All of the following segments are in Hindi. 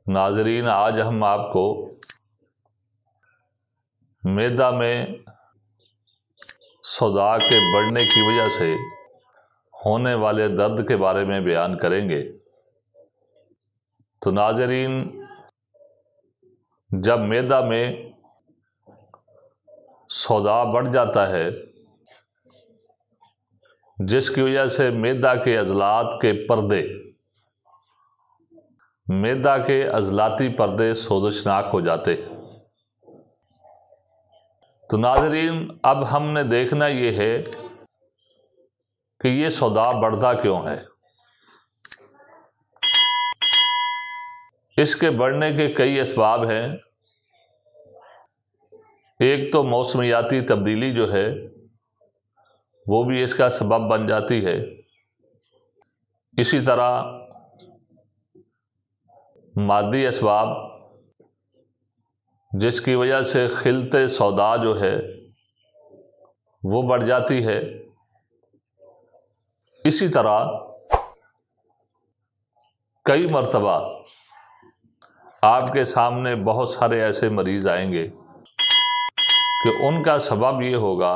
नाज़रीन, आज हम आपको मैदा में सौदा के बढ़ने की वजह से होने वाले दर्द के बारे में बयान करेंगे। तो नाज़रीन, जब मैदा में सौदा बढ़ जाता है, जिसकी वजह से मैदा के अज़लात के पर्दे, मैदा के अज़लाती पर्दे सोज़शनाक हो जाते हैं। तो नाज़रीन, अब हमने देखना ये है कि ये सौदा बढ़ता क्यों है। इसके बढ़ने के कई असबाब हैं। एक तो मौसमियाती तब्दीली जो है वो भी इसका सबब बन जाती है। इसी तरह मादी असबाब, जिसकी वजह से खिलते सौदा जो है वो बढ़ जाती है। इसी तरह कई मर्तबा आपके सामने बहुत सारे ऐसे मरीज़ आएंगे कि उनका सबब ये होगा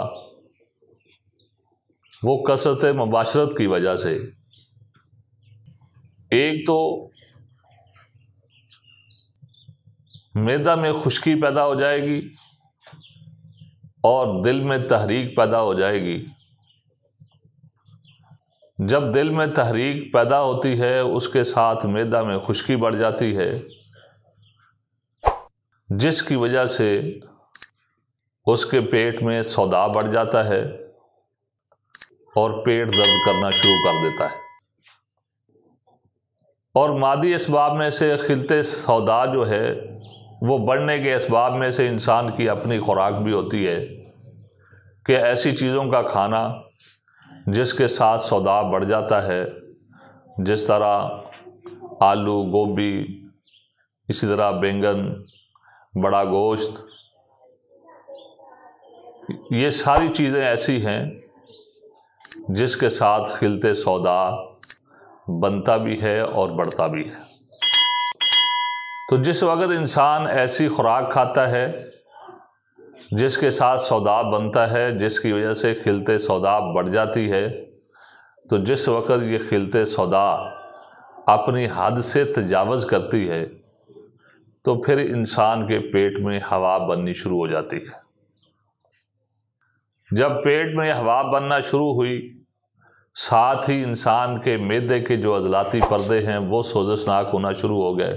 वो कसरत मुबाशरत की वजह से। एक तो मैदा में खुश्की पैदा हो जाएगी और दिल में तहरीक पैदा हो जाएगी। जब दिल में तहरीक पैदा होती है, उसके साथ मैदा में खुश्की बढ़ जाती है, जिसकी वजह से उसके पेट में सौदा बढ़ जाता है और पेट दर्द करना शुरू कर देता है। और मादी असबाब में से खिलते सौदा जो है वो बढ़ने के असबाब में से इंसान की अपनी खुराक भी होती है कि ऐसी चीज़ों का खाना जिसके साथ सौदा बढ़ जाता है, जिस तरह आलू, गोभी, इसी तरह बैंगन, बड़ा गोश्त, ये सारी चीज़ें ऐसी हैं जिसके साथ खिलते सौदा बनता भी है और बढ़ता भी है। तो जिस वक़्त इंसान ऐसी खुराक खाता है जिसके साथ सौदा बनता है, जिसकी वजह से खिलते सौदा बढ़ जाती है, तो जिस वक़्त ये खिलते सौदा अपनी हद से तजावज़ करती है, तो फिर इंसान के पेट में हवा बननी शुरू हो जाती है। जब पेट में हवा बनना शुरू हुई, साथ ही इंसान के मैदे के जो अज़लाती पर्दे हैं वो सोज़शनाक होना शुरू हो गए,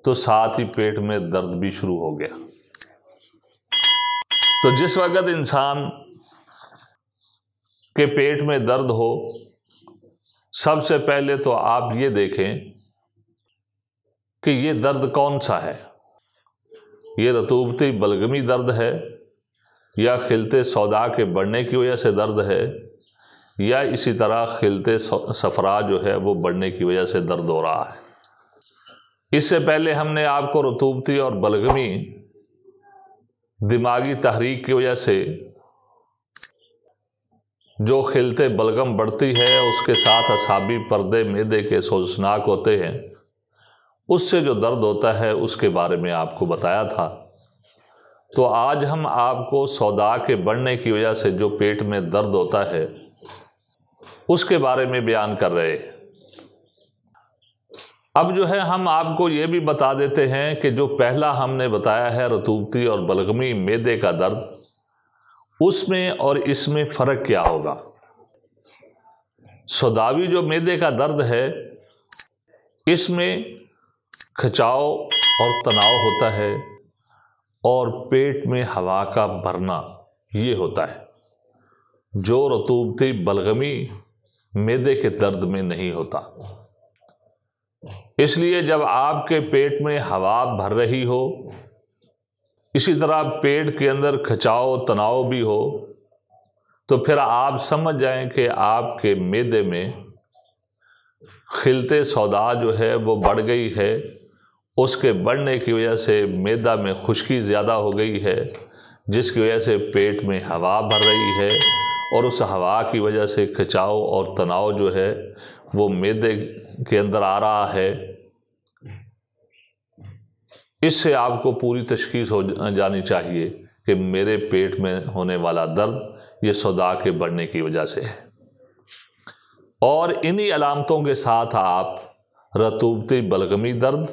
तो साथ ही पेट में दर्द भी शुरू हो गया। तो जिस वक़्त इंसान के पेट में दर्द हो, सबसे पहले तो आप ये देखें कि ये दर्द कौन सा है। ये रतूबती बलगमी दर्द है, या खिलते सौदा के बढ़ने की वजह से दर्द है, या इसी तरह खिलते सफरा जो है वो बढ़ने की वजह से दर्द हो रहा है। इससे पहले हमने आपको रतूबती और बलगमी दिमागी तहरीक की वजह से जो खिलते बलगम बढ़ती है, उसके साथ असाबी पर्दे मैदे के सोज़शनाक होते हैं, उससे जो दर्द होता है उसके बारे में आपको बताया था। तो आज हम आपको सौदा के बढ़ने की वजह से जो पेट में दर्द होता है उसके बारे में बयान कर रहे हैं। अब जो है हम आपको ये भी बता देते हैं कि जो पहला हमने बताया है रतूबती और बलगमी मैदे का दर्द, उसमें और इसमें फ़र्क क्या होगा। सौदावी जो मैदे का दर्द है, इसमें खिंचाव और तनाव होता है और पेट में हवा का भरना ये होता है, जो रतूबती बलगमी मैदे के दर्द में नहीं होता। इसलिए जब आपके पेट में हवा भर रही हो, इसी तरह पेट के अंदर खिंचाव तनाव भी हो, तो फिर आप समझ जाएं कि आपके मैदे में खिलते सौदा जो है वो बढ़ गई है। उसके बढ़ने की वजह से मैदा में खुश्की ज़्यादा हो गई है, जिसकी वजह से पेट में हवा भर रही है और उस हवा की वजह से खिंचाव और तनाव जो है वो मैदे के अंदर आ रहा है। इससे आपको पूरी तशखीस हो जानी चाहिए कि मेरे पेट में होने वाला दर्द ये सौदा के बढ़ने की वजह से है। और इन्हीं अलामतों के साथ आप रतूबती बलगमी दर्द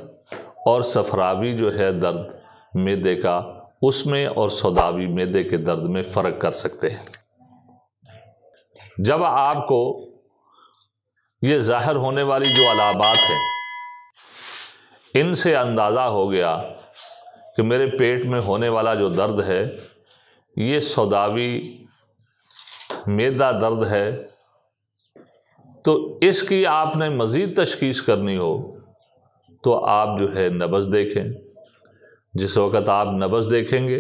और सफरावी जो है दर्द मैदे का, उसमें और सौदावी मैदे के दर्द में फ़र्क कर सकते हैं। जब आपको ये ज़ाहिर होने वाली जो अलामात हैं, इनसे अंदाज़ा हो गया कि मेरे पेट में होने वाला जो दर्द है ये सौदावी मैदा दर्द है, तो इसकी आपने मज़ीद तशख़ीस करनी हो तो आप जो है नब्ज़ देखें। जिस वक़्त आप नब्ज़ देखेंगे,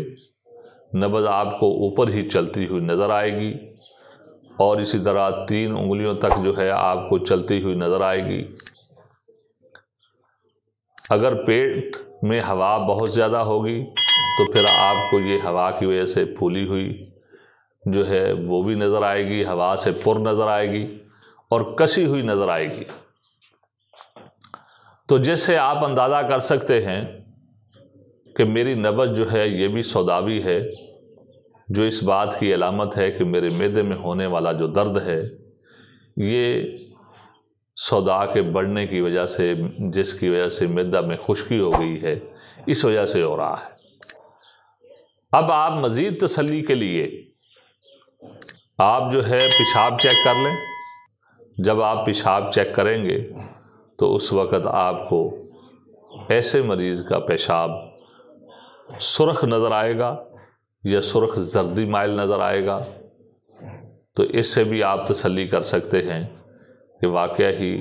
नब्ज़ आपको ऊपर ही चलती हुई नज़र आएगी और इसी तरह 3 उंगलियों तक जो है आपको चलती हुई नज़र आएगी। अगर पेट में हवा बहुत ज़्यादा होगी तो फिर आपको ये हवा की वजह से फूली हुई जो है वो भी नज़र आएगी, हवा से पुर नज़र आएगी और कसी हुई नज़र आएगी। तो जैसे आप अंदाज़ा कर सकते हैं कि मेरी नब्ज़ जो है ये भी सौदावी है, जो इस बात की अलामत है कि मेरे मैदे में होने वाला जो दर्द है ये सौदा के बढ़ने की वजह से, जिसकी वजह से मैदा में खुश्की हो गई है, इस वजह से हो रहा है। अब आप मज़ीद तसल्ली के लिए आप जो है पेशाब चेक कर लें। जब आप पेशाब चेक करेंगे तो उस वक़्त आपको ऐसे मरीज़ का पेशाब सुर्ख नज़र आएगा या सुर्ख जर्दी माइल नज़र आएगा, तो इससे भी आप तसल्ली कर सकते हैं कि वाकया ही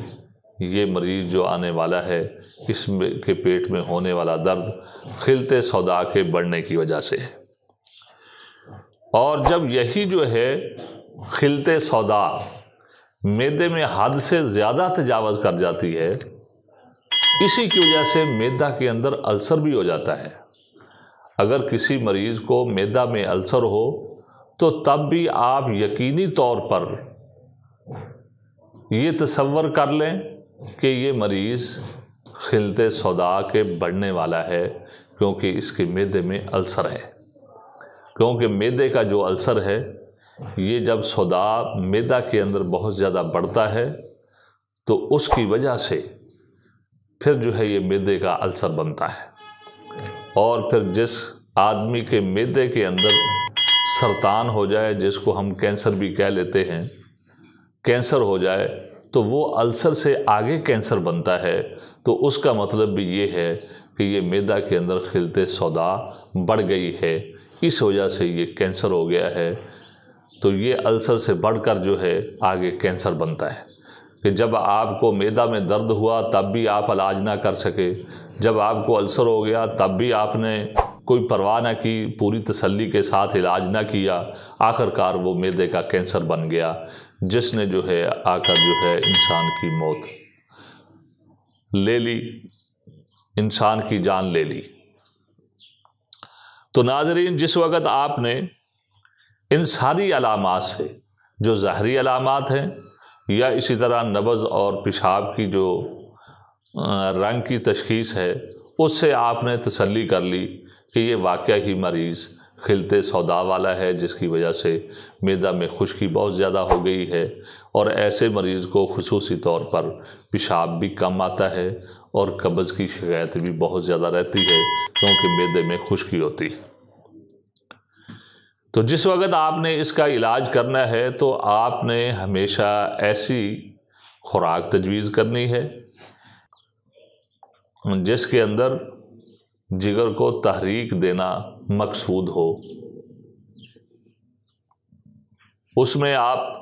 ये मरीज़ जो आने वाला है इसमें के पेट में होने वाला दर्द खिलते सौदा के बढ़ने की वजह से है। और जब यही जो है खिलते सौदा मैदे में हद से ज़्यादा तजावज़ कर जाती है, इसी की वजह से मैदा के अंदर अल्सर भी हो जाता है। अगर किसी मरीज़ को मैदा में अल्सर हो तो तब भी आप यकीनी तौर पर ये तसव्वुर कर लें कि ये मरीज़ खिलते सौदा के बढ़ने वाला है, क्योंकि इसके मैदे में अल्सर है। क्योंकि मैदे का जो अल्सर है ये जब सौदा मैदा के अंदर बहुत ज़्यादा बढ़ता है तो उसकी वजह से फिर जो है ये मैदे का अल्सर बनता है। और फिर जिस आदमी के मैदे के अंदर सरतान हो जाए, जिसको हम कैंसर भी कह लेते हैं, कैंसर हो जाए तो वो अल्सर से आगे कैंसर बनता है। तो उसका मतलब भी ये है कि ये मैदा के अंदर खिलते सौदा बढ़ गई है, इस वजह से ये कैंसर हो गया है। तो ये अल्सर से बढ़कर जो है आगे कैंसर बनता है कि जब आपको मैदा में दर्द हुआ तब भी आप इलाज ना कर सके, जब आपको अल्सर हो गया तब भी आपने कोई परवाह ना की, पूरी तसल्ली के साथ इलाज ना किया, आखिरकार वो मैदे का कैंसर बन गया, जिसने जो है आकर जो है इंसान की मौत ले ली, इंसान की जान ले ली। तो नाज़रीन, जिस वक़्त आपने इन सारी अलामात से, जो ज़ाहरी अलामात हैं या इसी तरह नब्ज़ और पेशाब की जो रंग की तशख़ीस है, उससे आपने तसल्ली कर ली कि ये वाक़या ही मरीज़ खिलते सौदा वाला है, जिसकी वजह से मैदा में खुश्की बहुत ज़्यादा हो गई है। और ऐसे मरीज़ को खुसूसी तौर पर पेशाब भी कम आता है और कब्ज़ की शिकायत भी बहुत ज़्यादा रहती है, क्योंकि मैदे में खुश्की होती है। तो जिस वक़्त आपने इसका इलाज करना है तो आपने हमेशा ऐसी खुराक तजवीज़ करनी है जिसके अंदर जिगर को तहरीक देना मकसूद हो। उसमें आप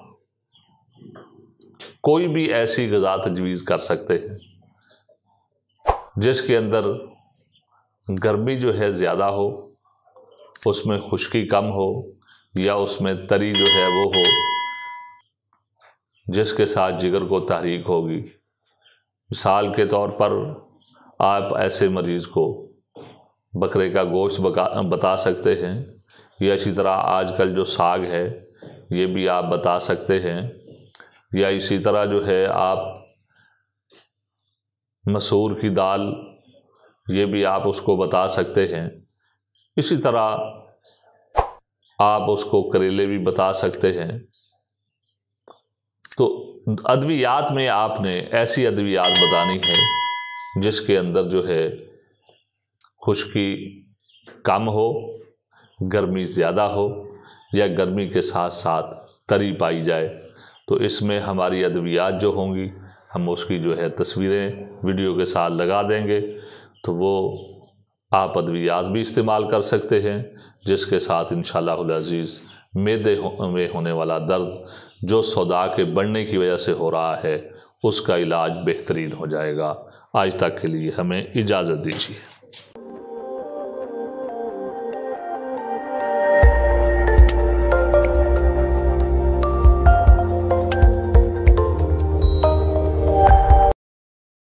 कोई भी ऐसी ग़िज़ा तजवीज़ कर सकते हैं जिसके अंदर गर्मी जो है ज़्यादा हो, उसमें खुश्की कम हो, या उसमें तरी जो है वो हो, जिसके साथ जिगर को तहरीक होगी। मिसाल के तौर पर आप ऐसे मरीज़ को बकरे का गोश्त बता सकते हैं, या इसी तरह आजकल जो साग है ये भी आप बता सकते हैं, या इसी तरह जो है आप मसूर की दाल ये भी आप उसको बता सकते हैं। इसी तरह आप उसको करेले भी बता सकते हैं। तो अद्वियात में आपने ऐसी अद्वियात बतानी है जिसके अंदर जो है खुश्की कम हो, गर्मी ज़्यादा हो या गर्मी के साथ साथ तरी पाई जाए। तो इसमें हमारी अद्वियात जो होंगी हम उसकी जो है तस्वीरें वीडियो के साथ लगा देंगे, तो वो आप अद्वियात भी इस्तेमाल कर सकते हैं, जिसके साथ इंशाअल्लाहुल अज़ीज़ मैदे में होने वाला दर्द जो सौदा के बढ़ने की वजह से हो रहा है उसका इलाज बेहतरीन हो जाएगा। आज तक के लिए हमें इजाज़त दीजिए।